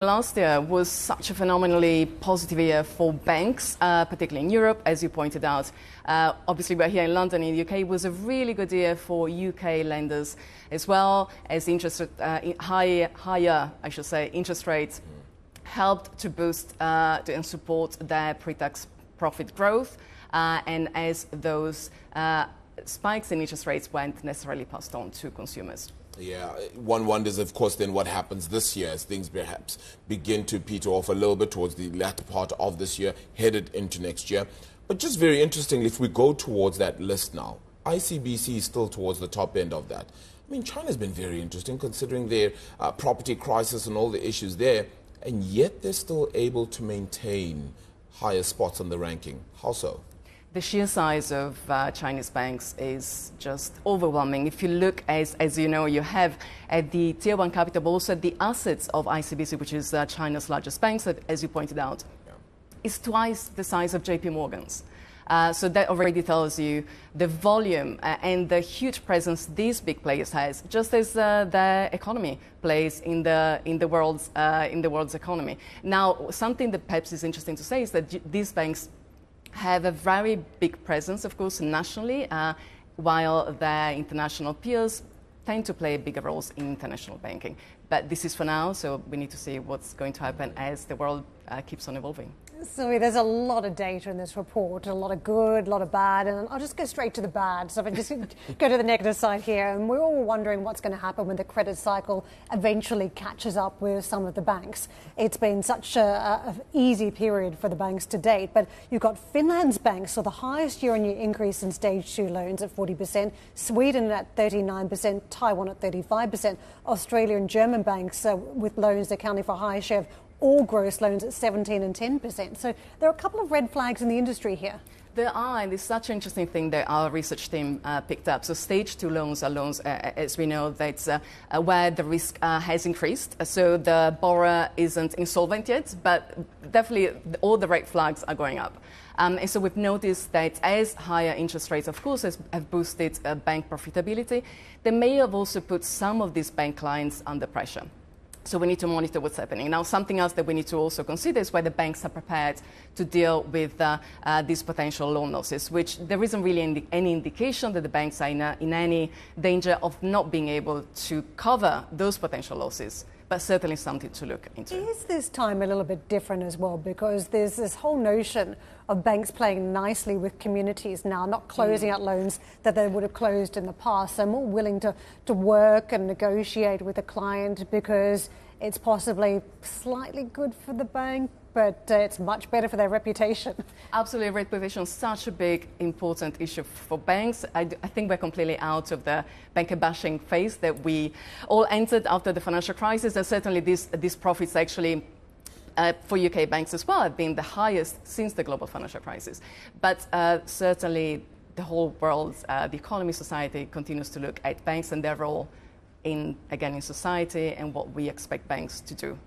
Last year was such a phenomenally positive year for banks, particularly in Europe, as you pointed out. Obviously, we're here in London, in the UK. It was a really good year for UK lenders, as well as higher interest rates helped to boost and support their pre-tax profit growth. And as those spikes in interest rates weren't necessarily passed on to consumers. Yeah, one wonders, of course, then what happens this year as things perhaps begin to peter off a little bit towards the latter part of this year, headed into next year. But just very interestingly, if we go towards that list now, ICBC is still towards the top end of that. I mean, China's been very interesting considering their property crisis and all the issues there, and yet they're still able to maintain higher spots on the ranking. How so? The sheer size of Chinese banks is just overwhelming. If you look, as you know, you have at the Tier 1 capital, but also the assets of ICBC, which is China's largest bank, as you pointed out, is twice the size of JP Morgan's. So that already tells you the volume and the huge presence these big players has, just as their economy plays in the world's economy. Now, something that perhaps is interesting to say is that these banks have a very big presence, of course, nationally, while their international peers tend to play bigger roles in international banking. But this is for now, so we need to see what's going to happen as the world keeps on evolving. So there's a lot of data in this report, a lot of good, a lot of bad, and I'll just go straight to the bad. So if I just go to the negative side here, and we're all wondering what's going to happen when the credit cycle eventually catches up with some of the banks. It's been such an easy period for the banks to date, but you've got Finland's banks, so the highest year-on-year increase in stage 2 loans at 40%, Sweden at 39%, Taiwan at 35%, Australia and German banks with loans accounting for a higher share of all gross loans at 17% and 10%. So there are a couple of red flags in the industry here. There are, and it's such an interesting thing that our research team picked up. So stage 2 loans are loans, as we know, that's where the risk has increased. So the borrower isn't insolvent yet, but definitely all the red flags are going up. And so we've noticed that as higher interest rates, of course, have boosted bank profitability, they may have also put some of these bank clients under pressure. So we need to monitor what's happening. Now, something else that we need to also consider is whether banks are prepared to deal with these potential loan losses, which there isn't really any indication that the banks are in any danger of not being able to cover those potential losses, but certainly something to look into. Is this time a little bit different as well? Because there's this whole notion of banks playing nicely with communities now, not closing out loans that they would have closed in the past. They're more willing to work and negotiate with a client because it's possibly slightly good for the bank, but it's much better for their reputation. Absolutely, reputation is such a big, important issue for banks. I think we're completely out of the banker bashing phase that we all entered after the financial crisis, and certainly these profits actually for UK banks as well have been the highest since the global financial crisis. But certainly the whole world, the economy, society continues to look at banks and their role in society and what we expect banks to do.